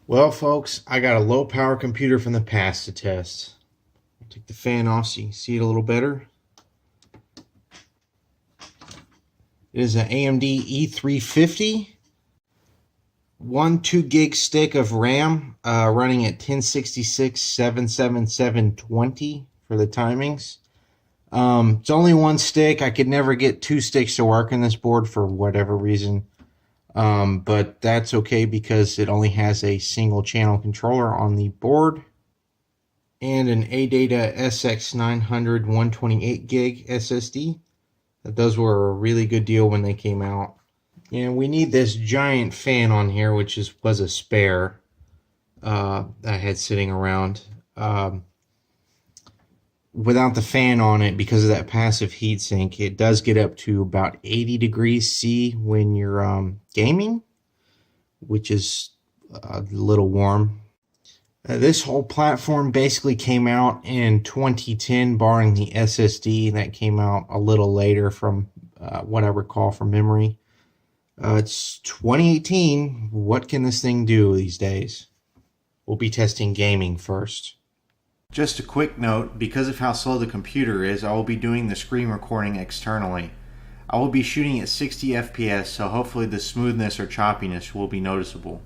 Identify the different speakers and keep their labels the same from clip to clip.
Speaker 1: Well, folks, I got a low power computer from the past to test. I'll take the fan off so you can see it a little better. It is an AMD E350. 2 gig stick of RAM running at 1066 77720 for the timings. It's only one stick. I could never get 2 sticks to work in this board for whatever reason. But that's okay because it only has a single channel controller on the board and an ADATA SX900 128 gig SSD. Those were a really good deal when they came out. And we need this giant fan on here, which was a spare that I had sitting around. Without the fan on it, because of that passive heatsink, it does get up to about 80 degrees C when you're gaming, which is a little warm. This whole platform basically came out in 2010, barring the SSD that came out a little later from what I recall from memory. It's 2018. What can this thing do these days? We'll be testing gaming first. Just a quick note, because of how slow the computer is, I will be doing the screen recording externally. I will be shooting at 60 FPS, so hopefully the smoothness or choppiness will be noticeable.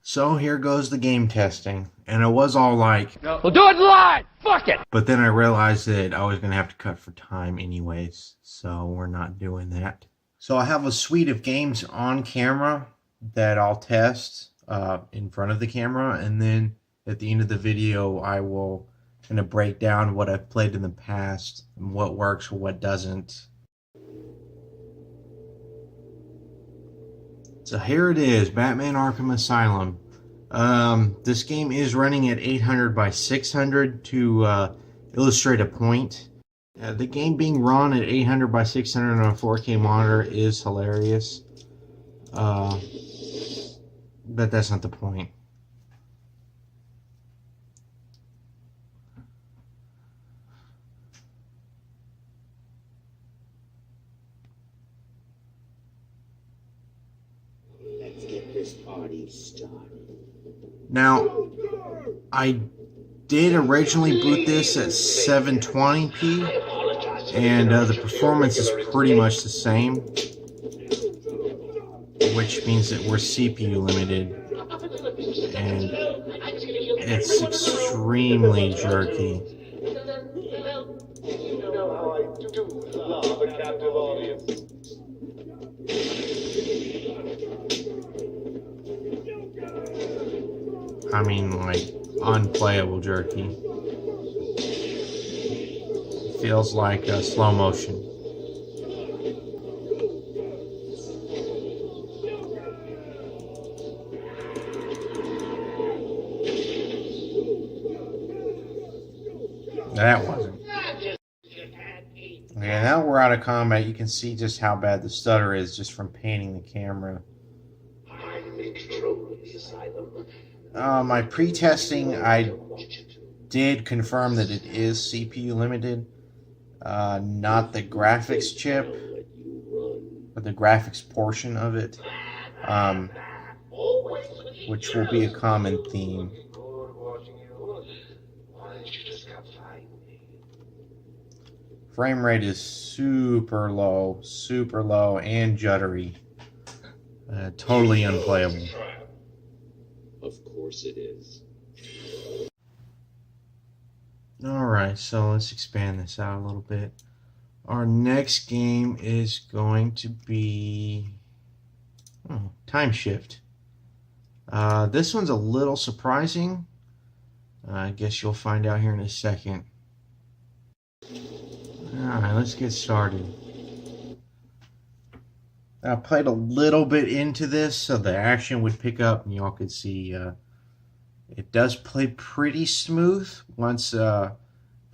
Speaker 1: So here goes the game testing, and it was all like,
Speaker 2: no. We'll do it live! Fuck it!
Speaker 1: But then I realized that I was going to have to cut for time anyways, so we're not doing that. So I have a suite of games on camera that I'll test in front of the camera, and then at the end of the video I will kind of break down what I've played in the past and what works or what doesn't. So here it is, Batman Arkham Asylum. This game is running at 800 by 600 to illustrate a point. The game being run at 800 by 600 on a 4K monitor is hilarious. But that's not the point.
Speaker 3: Let's get this party started.
Speaker 1: Now, I did originally boot this at 720p, and the performance is pretty much the same, which means that we're CPU limited, and it's extremely jerky.
Speaker 4: You know how I do love a captive audience.
Speaker 1: I mean, like, unplayable jerky. It feels like slow motion. That wasn't. Okay, now we're out of combat. You can see just how bad the stutter is just from painting the camera.
Speaker 3: I'm in control of the asylum.
Speaker 1: My pre-testing, I did confirm that it is CPU limited, not the graphics chip, but the graphics portion of it, which will be a common theme. Frame rate is super low, and juddery. Totally unplayable.
Speaker 3: Of course it is.
Speaker 1: Alright, so let's expand this out a little bit. Our next game is going to be TimeShift. This one's a little surprising. I guess you'll find out here in a second. Alright, let's get started. I played a little bit into this so the action would pick up and y'all could see it does play pretty smooth once the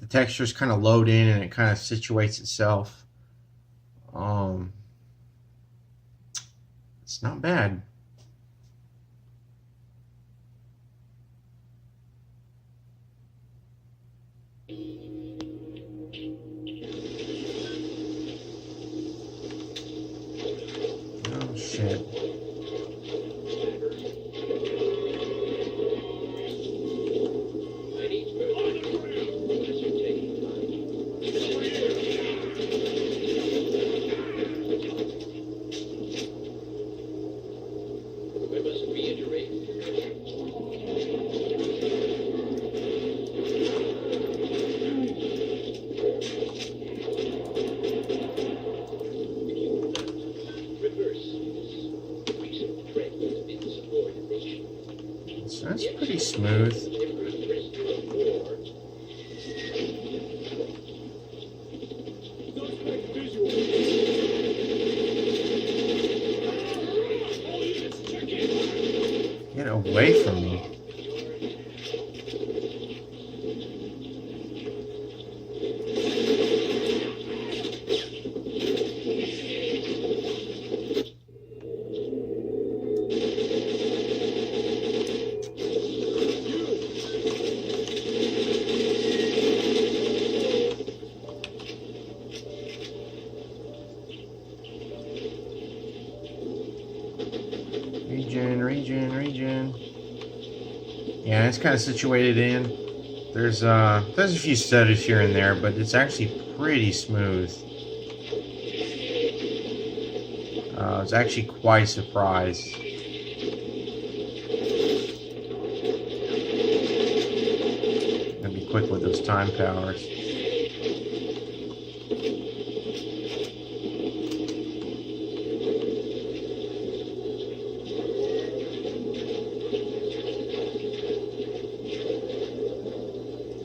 Speaker 1: textures kind of load in and it kind of situates itself. It's not bad. Oh shit. So that's pretty smooth. Get away from me. Regen. Yeah, it's kind of situated in. There's a few stutters here and there, but it's actually pretty smooth. I was actually quite surprised. Gotta be quick with those time powers.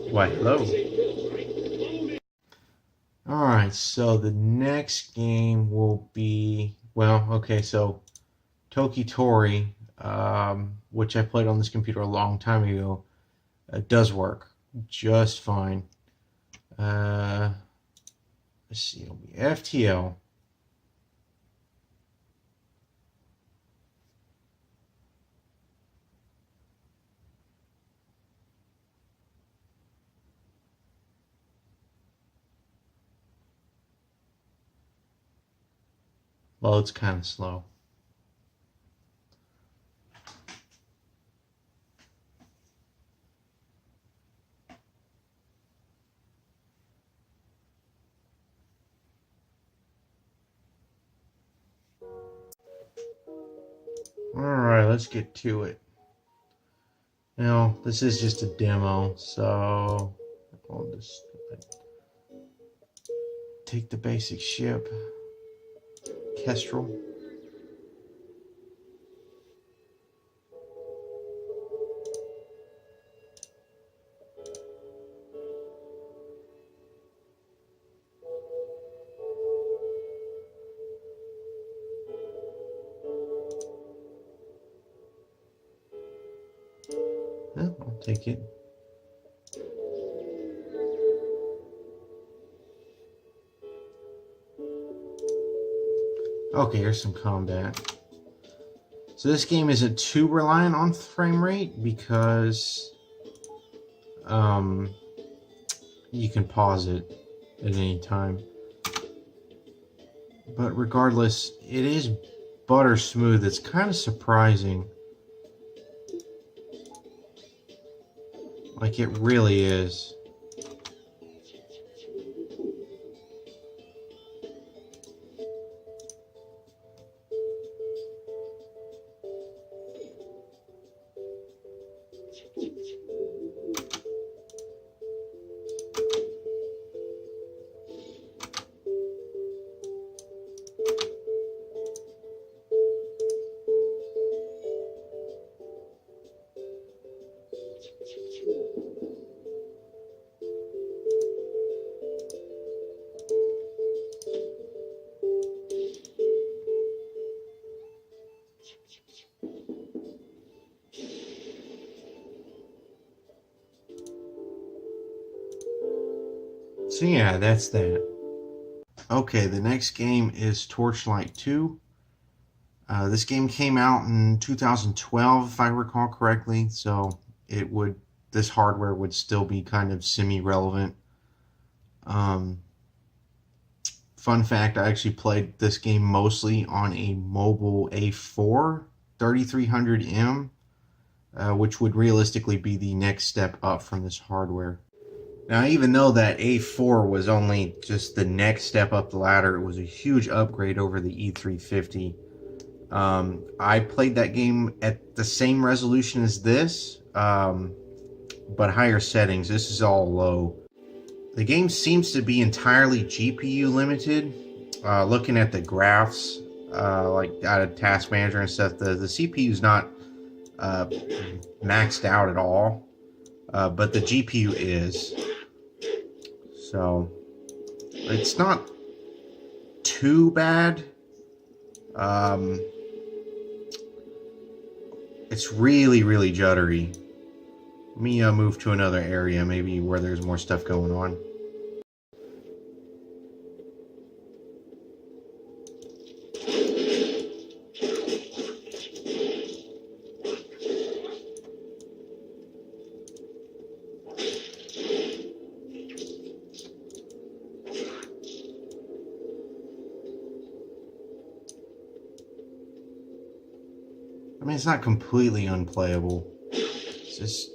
Speaker 1: Why, hello. Alright, so the next game will be, well, okay, so Toki Tori, which I played on this computer a long time ago, does work just fine. Let's see, it'll be FTL. Well, it's kind of slow. Alright, let's get to it. Now, this is just a demo, so I'll just take the basic ship. Kestrel. Yeah, I'll take it. Okay, here's some combat. So this game isn't too reliant on frame rate because you can pause it at any time. But regardless, it is butter smooth. It's kind of surprising. Like, it really is. So yeah, that's that. Okay, the next game is Torchlight 2. This game came out in 2012, if I recall correctly, so this hardware would still be kind of semi-relevant. Fun fact, I actually played this game mostly on a mobile A4 3300M, which would realistically be the next step up from this hardware. Now, even though that A4 was only just the next step up the ladder, it was a huge upgrade over the E350. I played that game at the same resolution as this, but higher settings. This is all low. The game seems to be entirely GPU limited. Looking at the graphs, like out of Task Manager and stuff, the CPU is not maxed out at all, but the GPU is. So it's not too bad. It's really, really juddery. Let me move to another area, maybe where there's more stuff going on. I mean, it's not completely unplayable. It's just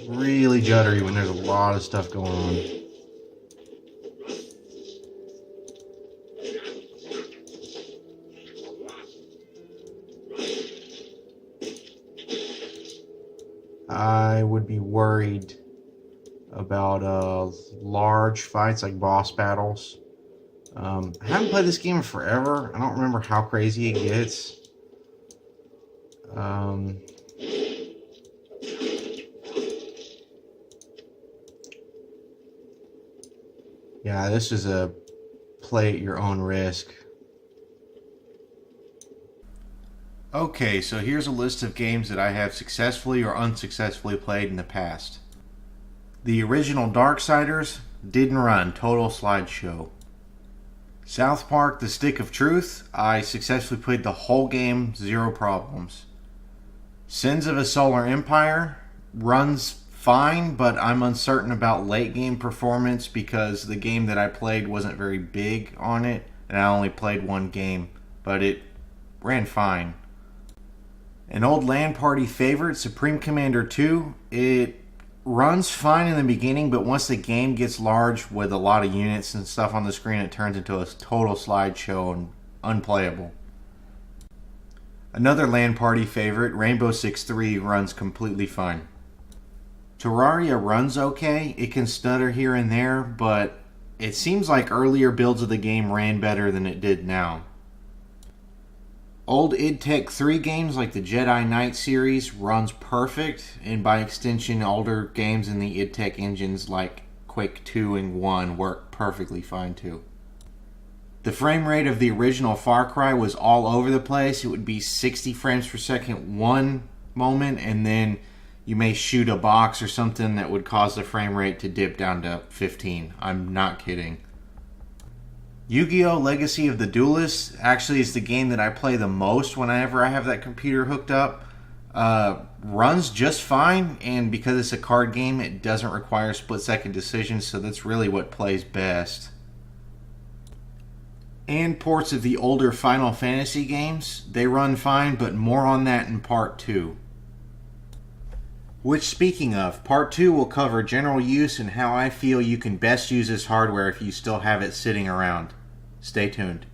Speaker 1: really juddery when there's a lot of stuff going on. I would be worried about large fights like boss battles. I haven't played this game in forever. I don't remember how crazy it gets. Yeah, this is a play at your own risk. Okay, so here's a list of games that I have successfully or unsuccessfully played in the past. The original Darksiders didn't run, total slideshow. South Park: The Stick of Truth, I successfully played the whole game, zero problems. Sins of a Solar Empire runs fine, but I'm uncertain about late game performance because the game that I played wasn't very big on it, and I only played one game, but it ran fine. An old LAN party favorite, Supreme Commander 2, it runs fine in the beginning, but once the game gets large with a lot of units and stuff on the screen, it turns into a total slideshow and unplayable. Another LAN party favorite, Rainbow Six 3, runs completely fine. Terraria runs okay. It can stutter here and there, but it seems like earlier builds of the game ran better than it did now. Old id Tech 3 games like the Jedi Knight series runs perfect, and by extension older games in the id Tech engines like Quake 2 and 1 work perfectly fine too. The frame rate of the original Far Cry was all over the place. It would be 60 frames per second one moment, and then you may shoot a box or something that would cause the frame rate to dip down to 15. I'm not kidding. Yu-Gi-Oh! Legacy of the Duelist actually is the game that I play the most whenever I have that computer hooked up. Runs just fine, and because it's a card game, it doesn't require split-second decisions, so that's really what plays best. And ports of the older Final Fantasy games, they run fine, but more on that in Part 2. Which, speaking of, Part 2 will cover general use and how I feel you can best use this hardware if you still have it sitting around. Stay tuned.